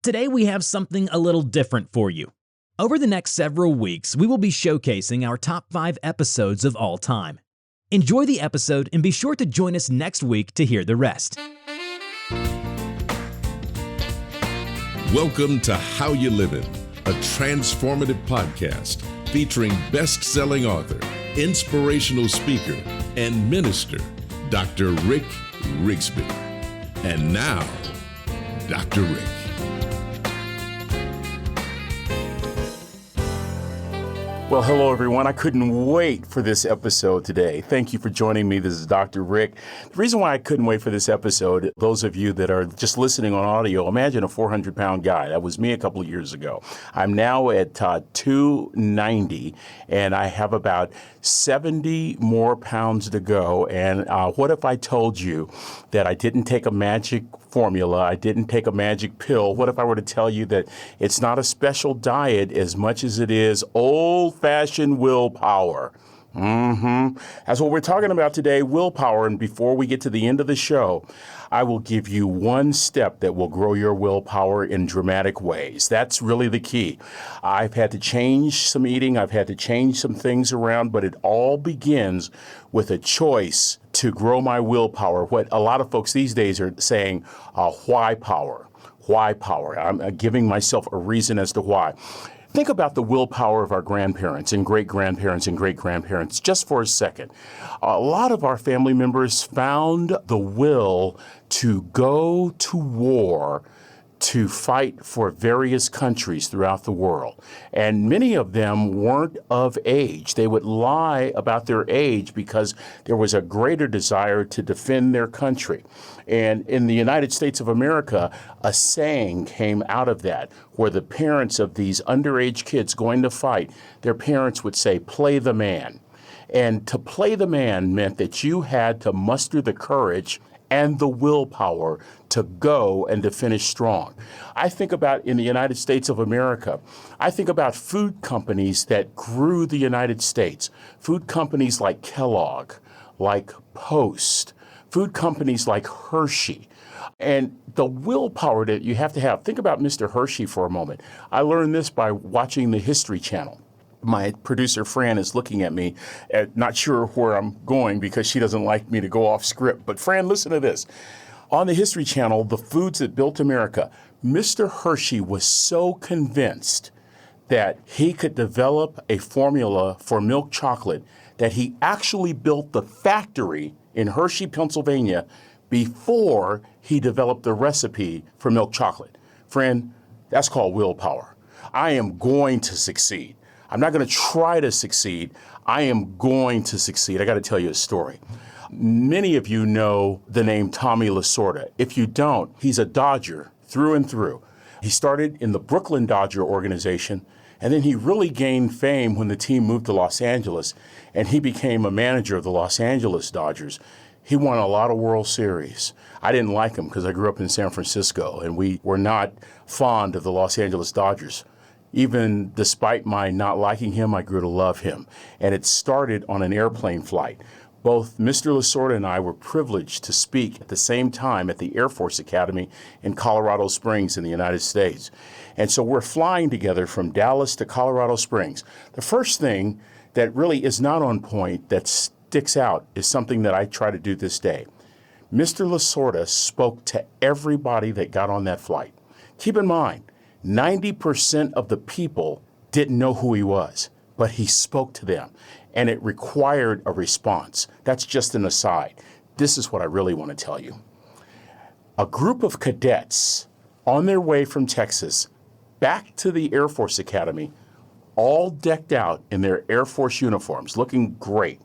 Today we have something a little different for you. Over the next several weeks, we will be showcasing our top 5 episodes of all time. Enjoy the episode and be sure to join us next week to hear the rest. Welcome to How You Livin', a transformative podcast featuring best-selling author, inspirational speaker, and minister, Dr. Rick Rigsby. And now, Dr. Rick. Well, hello, everyone. I couldn't wait for this episode today. Thank you for joining me. This is Dr. Rick. The reason why I couldn't wait for this episode, those of you that are just listening on audio, imagine a 400-pound guy. That was me a couple of years ago. I'm now at 290, and I have about 70 more pounds to go. And what if I told you that I didn't take a magic formula, I didn't take a magic pill? What if I were to tell you that it's not a special diet as much as it is old-fashioned willpower? That's what we're talking about today, willpower. And before we get to the end of the show, I will give you one step that will grow your willpower in dramatic ways. That's really the key. I've had to change some eating. I've had to change some things around, but it all begins with a choice to grow my willpower. What a lot of folks these days are saying, why power? Why power? I'm giving myself a reason as to why. Think about the willpower of our grandparents and great-grandparents and great-grandparents just for a second. A lot of our family members found the will to go to war to fight for various countries throughout the world. And many of them weren't of age. They would lie about their age because there was a greater desire to defend their country. And in the United States of America, a saying came out of that, where the parents of these underage kids going to fight, their parents would say, "Play the man." And to play the man meant that you had to muster the courage and the willpower to go and to finish strong. I think about in the United States of America, I think about food companies that grew the United States. Food companies like Kellogg, like Post, food companies like Hershey. And the willpower that you have to have. Think about Mr. Hershey for a moment. I learned this by watching the History Channel. My producer, Fran, is looking at me, not sure where I'm going because she doesn't like me to go off script. But Fran, listen to this. On the History Channel, The Foods That Built America, Mr. Hershey was so convinced that he could develop a formula for milk chocolate that he actually built the factory in Hershey, Pennsylvania, before he developed the recipe for milk chocolate. Friend, that's called willpower. I am going to succeed. I'm not going to try to succeed. I am going to succeed. I got to tell you a story. Many of you know the name Tommy Lasorda. If you don't, he's a Dodger through and through. He started in the Brooklyn Dodger organization, and then he really gained fame when the team moved to Los Angeles, and he became a manager of the Los Angeles Dodgers. He won a lot of World Series. I didn't like him because I grew up in San Francisco, and we were not fond of the Los Angeles Dodgers. Even despite my not liking him, I grew to love him. And it started on an airplane flight. Both Mr. Lasorda and I were privileged to speak at the same time at the Air Force Academy in Colorado Springs in the United States. And so we're flying together from Dallas to Colorado Springs. The first thing that really is not on point that sticks out is something that I try to do this day. Mr. Lasorda spoke to everybody that got on that flight. Keep in mind, 90% of the people didn't know who he was, but he spoke to them, and it required a response. That's just an aside. This is what I really want to tell you. A group of cadets on their way from Texas back to the Air Force Academy, all decked out in their Air Force uniforms, looking great.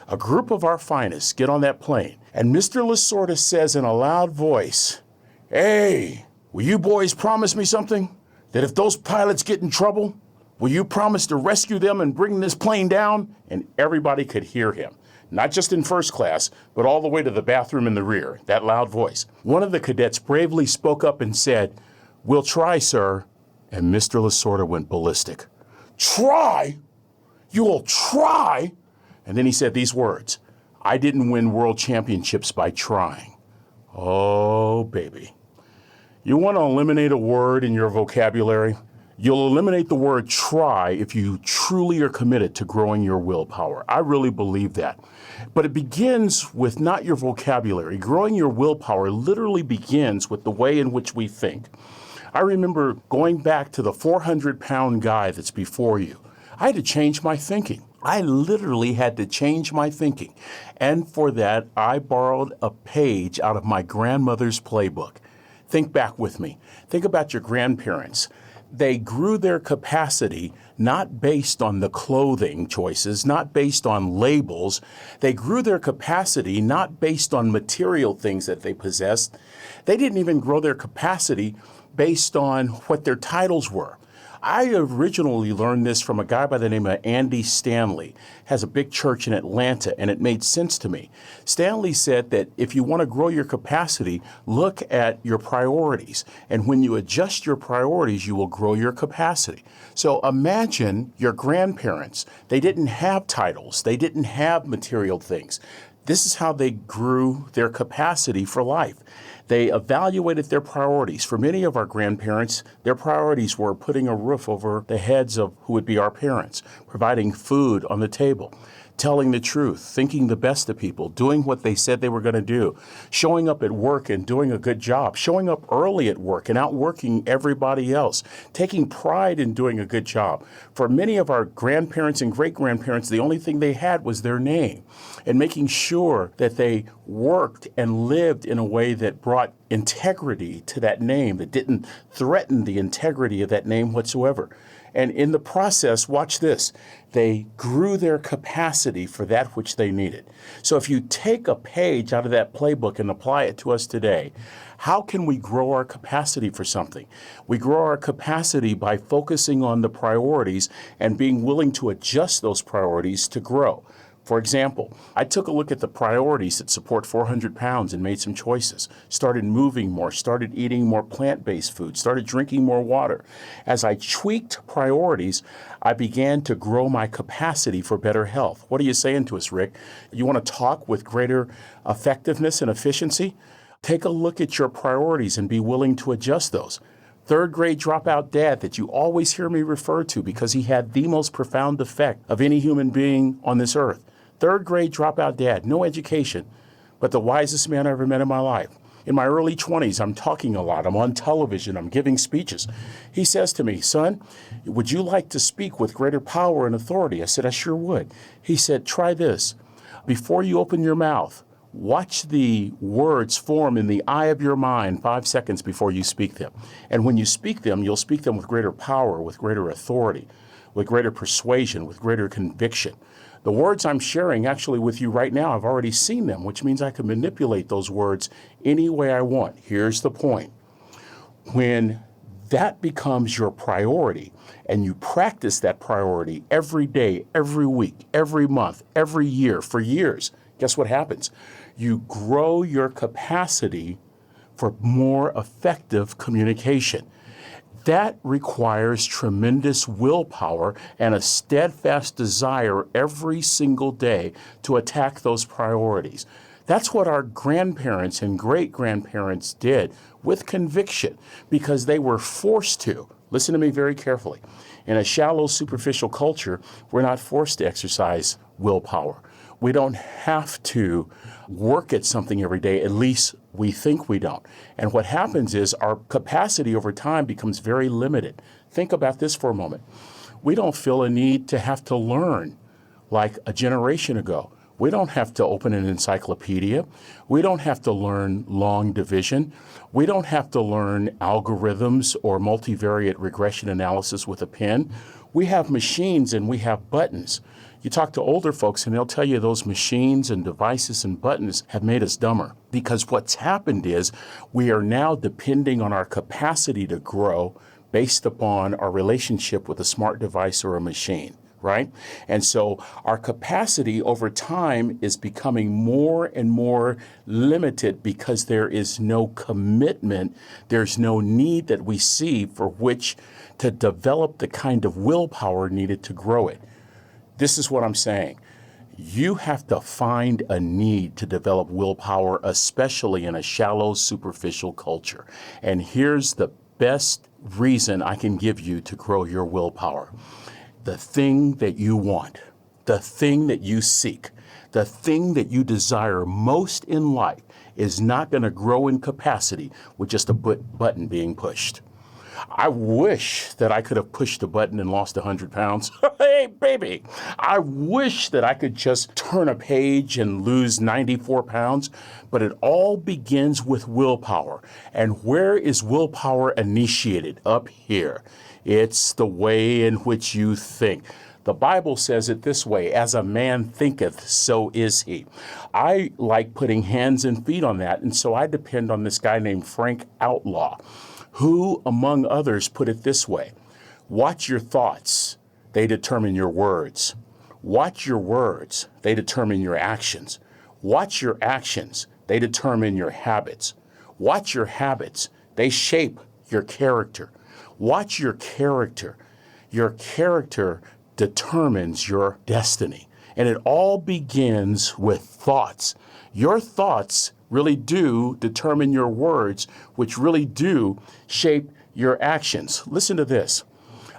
A group of our finest get on that plane, and Mr. Lasorda says in a loud voice, "Hey, will you boys promise me something? That if those pilots get in trouble, will you promise to rescue them and bring this plane down?" And everybody could hear him, not just in first class, but all the way to the bathroom in the rear, that loud voice. One of the cadets bravely spoke up and said, "We'll try, sir." And Mr. Lasorda went ballistic. "Try? You'll try?" And then he said these words, "I didn't win world championships by trying." Oh, baby. You want to eliminate a word in your vocabulary? You'll eliminate the word try if you truly are committed to growing your willpower. I really believe that. But it begins with not your vocabulary. Growing your willpower literally begins with the way in which we think. I remember going back to the 400-pound guy that's before you. I had to change my thinking. I literally had to change my thinking. And for that, I borrowed a page out of my grandmother's playbook. Think back with me. Think about your grandparents. They grew their capacity not based on the clothing choices, not based on labels. They grew their capacity not based on material things that they possessed. They didn't even grow their capacity based on what their titles were. I originally learned this from a guy by the name of Andy Stanley. Has a big church in Atlanta, and it made sense to me. Stanley said that if you want to grow your capacity, look at your priorities. And when you adjust your priorities, you will grow your capacity. So imagine your grandparents. They didn't have titles. They didn't have material things. This is how they grew their capacity for life. They evaluated their priorities. For many of our grandparents, their priorities were putting a roof over the heads of who would be our parents, providing food on the table, telling the truth, thinking the best of people, doing what they said they were going to do, showing up at work and doing a good job, showing up early at work and outworking everybody else, taking pride in doing a good job. For many of our grandparents and great-grandparents, the only thing they had was their name, and making sure that they worked and lived in a way that brought integrity to that name, that didn't threaten the integrity of that name whatsoever. And in the process, watch this, they grew their capacity for that which they needed. So if you take a page out of that playbook and apply it to us today, how can we grow our capacity for something? We grow our capacity by focusing on the priorities and being willing to adjust those priorities to grow. For example, I took a look at the priorities that support 400 pounds and made some choices. Started moving more, started eating more plant-based food, started drinking more water. As I tweaked priorities, I began to grow my capacity for better health. What are you saying to us, Rick? You want to talk with greater effectiveness and efficiency? Take a look at your priorities and be willing to adjust those. Third grade dropout dad that you always hear me refer to because he had the most profound effect of any human being on this earth. Third grade dropout dad, no education, but the wisest man I ever met in my life. In my early 20s, I'm talking a lot. I'm on television. I'm giving speeches. He says to me, son, would you like to speak with greater power and authority? I said, I sure would. He said, try this. Before you open your mouth, watch the words form in the eye of your mind 5 seconds before you speak them. And when you speak them, you'll speak them with greater power, with greater authority, with greater persuasion, with greater conviction. The words I'm sharing actually with you right now, I've already seen them, which means I can manipulate those words any way I want. Here's the point. When that becomes your priority and you practice that priority every day, every week, every month, every year, for years, guess what happens? You grow your capacity for more effective communication. That requires tremendous willpower and a steadfast desire every single day to attack those priorities. That's what our grandparents and great-grandparents did with conviction because they were forced to. Listen to me very carefully. In a shallow, superficial culture, we're not forced to exercise willpower. We don't have to work at something every day, at least we think we don't. And what happens is our capacity over time becomes very limited. Think about this for a moment. We don't feel a need to have to learn like a generation ago. We don't have to open an encyclopedia. We don't have to learn long division. We don't have to learn algorithms or multivariate regression analysis with a pen. We have machines and we have buttons. You talk to older folks and they'll tell you those machines and devices and buttons have made us dumber because what's happened is we are now depending on our capacity to grow based upon our relationship with a smart device or a machine, right? And so our capacity over time is becoming more and more limited because there is no commitment, there's no need that we see for which to develop the kind of willpower needed to grow it. This is what I'm saying. You have to find a need to develop willpower, especially in a shallow, superficial culture. And here's the best reason I can give you to grow your willpower. The thing that you want, the thing that you seek, the thing that you desire most in life is not going to grow in capacity with just a button being pushed. I wish that I could have pushed a button and lost 100 pounds. Hey, baby, I wish that I could just turn a page and lose 94 pounds, but it all begins with willpower. And where is willpower initiated? Up here. It's the way in which you think. The Bible says it this way, as a man thinketh, so is he. I like putting hands and feet on that, and so I depend on this guy named Frank Outlaw, who, among others, put it this way: watch your thoughts, they determine your words. Watch your words, they determine your actions. Watch your actions, they determine your habits. Watch your habits, they shape your character. Watch your character. Your character determines your destiny. And it all begins with thoughts. Your thoughts really do determine your words, which really do shape your actions. Listen to this.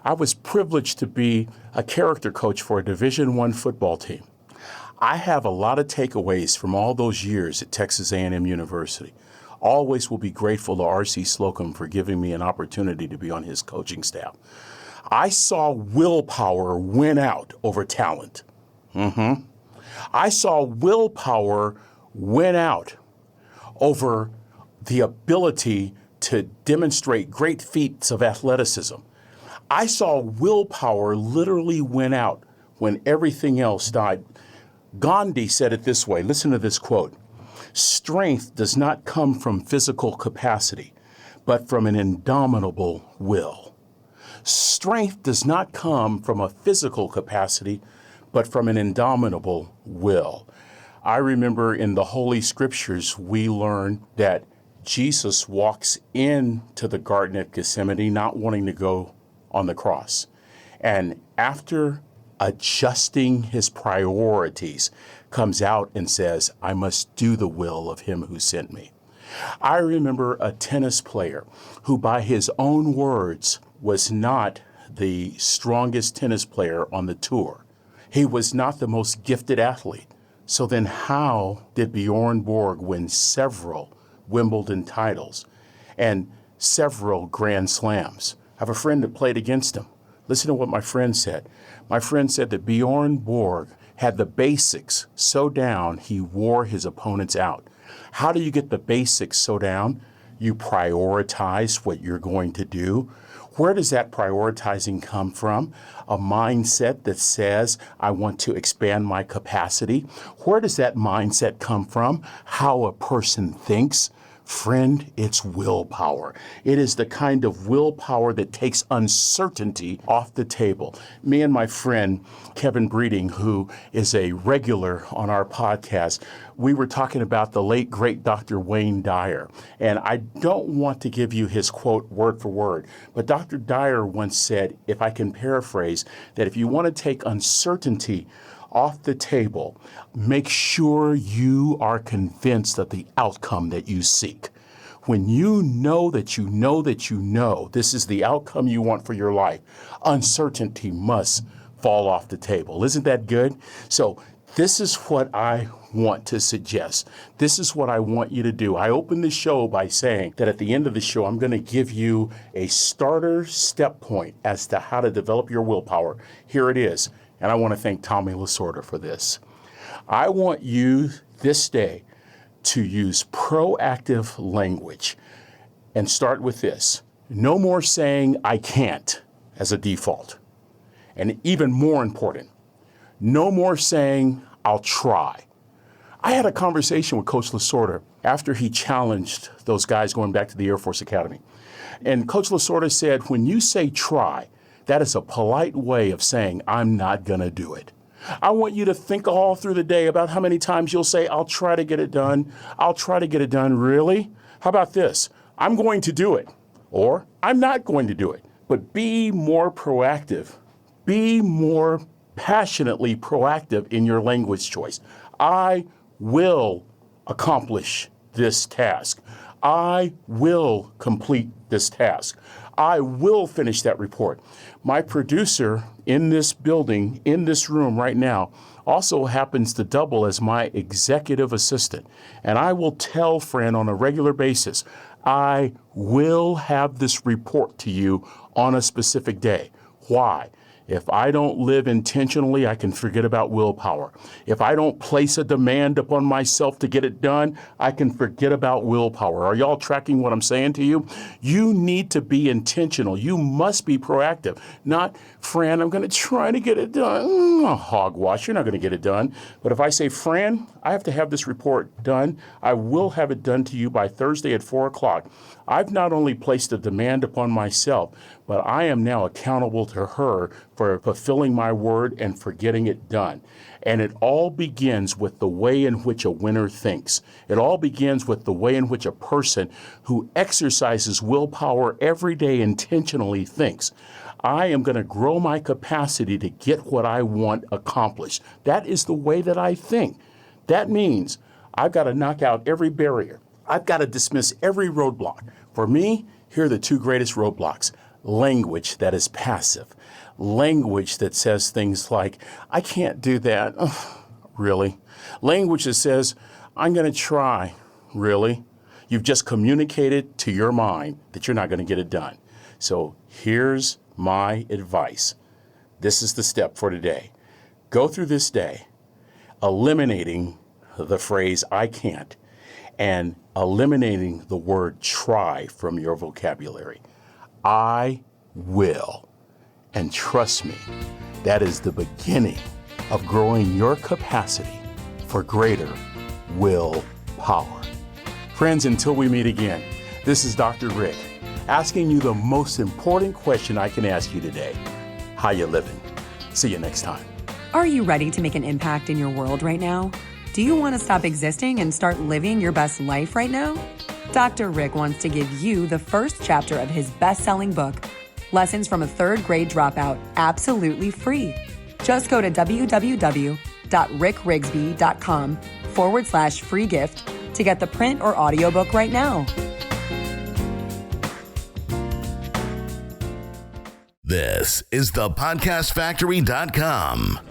I was privileged to be a character coach for a Division I football team. I have a lot of takeaways from all those years at Texas A&M University. Always will be grateful to R.C. Slocum for giving me an opportunity to be on his coaching staff. I saw willpower win out over talent. I saw willpower win out over the ability to demonstrate great feats of athleticism. I saw willpower literally win out when everything else died. Gandhi said it this way. Listen to this quote. Strength does not come from physical capacity, but from an indomitable will. Strength does not come from a physical capacity, but from an indomitable will. I remember in the Holy Scriptures, we learn that Jesus walks into the Garden of Gethsemane not wanting to go on the cross. And after adjusting his priorities, comes out and says, I must do the will of him who sent me. I remember a tennis player who, by his own words, was not the strongest tennis player on the tour. He was not the most gifted athlete. So then how did Bjorn Borg win several Wimbledon titles and several Grand Slams? I have a friend that played against him. Listen to what my friend said. My friend said that Bjorn Borg had the basics so down, he wore his opponents out. How do you get the basics so down? You prioritize what you're going to do. Where does that prioritizing come from? A mindset that says, I want to expand my capacity. Where does that mindset come from? How a person thinks. Friend, it's willpower. It is the kind of willpower that takes uncertainty off the table. Me and my friend, Kevin Breeding, who is a regular on our podcast, we were talking about the late, great Dr. Wayne Dyer. And I don't want to give you his quote word for word, but Dr. Dyer once said, if I can paraphrase, that if you want to take uncertainty off the table, make sure you are convinced of the outcome that you seek. When you know that you know that you know this is the outcome you want for your life, uncertainty must fall off the table. Isn't that good? So this is what I want to suggest. This is what I want you to do. I opened the show by saying that at the end of the show, I'm going to give you a starter step point as to how to develop your willpower. Here it is. And I want to thank Tommy Lasorda for this. I want you this day to use proactive language and start with this. No more saying I can't as a default. And even more important, no more saying I'll try. I had a conversation with Coach Lasorda after he challenged those guys going back to the Air Force Academy. And Coach Lasorda said, when you say try, that is a polite way of saying, I'm not going to do it. I want you to think all through the day about how many times you'll say, I'll try to get it done. I'll try to get it done. Really? How about this? I'm going to do it. Or I'm not going to do it. But be more proactive. Be more passionately proactive in your language choice. I will accomplish this task. I will complete this task. I will finish that report. My producer in this building, in this room right now, also happens to double as my executive assistant. And I will tell Fran on a regular basis, I will have this report to you on a specific day. Why? If I don't live intentionally, I can forget about willpower. If I don't place a demand upon myself to get it done, I can forget about willpower. Are y'all tracking what I'm saying to you? You need to be intentional. You must be proactive. Not, Fran, I'm going to try to get it done. Hogwash, you're not going to get it done. But if I say, Fran, I have to have this report done, I will have it done to you by Thursday at 4 o'clock. I've not only placed a demand upon myself, but I am now accountable to her for fulfilling my word and for getting it done. And it all begins with the way in which a winner thinks. It all begins with the way in which a person who exercises willpower every day intentionally thinks. I am going to grow my capacity to get what I want accomplished. That is the way that I think. That means I've got to knock out every barrier. I've got to dismiss every roadblock. For me, here are the two greatest roadblocks. Language that is passive. Language that says things like, I can't do that. Ugh, really? Language that says, I'm going to try. Really? You've just communicated to your mind that you're not going to get it done. So here's my advice. This is the step for today. Go through this day eliminating the phrase, I can't, and eliminating the word try from your vocabulary. I will. And trust me, that is the beginning of growing your capacity for greater willpower. Friends, until we meet again, this is Dr. Rick asking you the most important question I can ask you today. How you living? See you next time. Are you ready to make an impact in your world right now? Do you want to stop existing and start living your best life right now? Dr. Rick wants to give you the first chapter of his best-selling book, Lessons from a Third Grade Dropout, absolutely free. Just go to www.rickrigsby.com/free gift to get the print or audiobook right now. This is thepodcastfactory.com.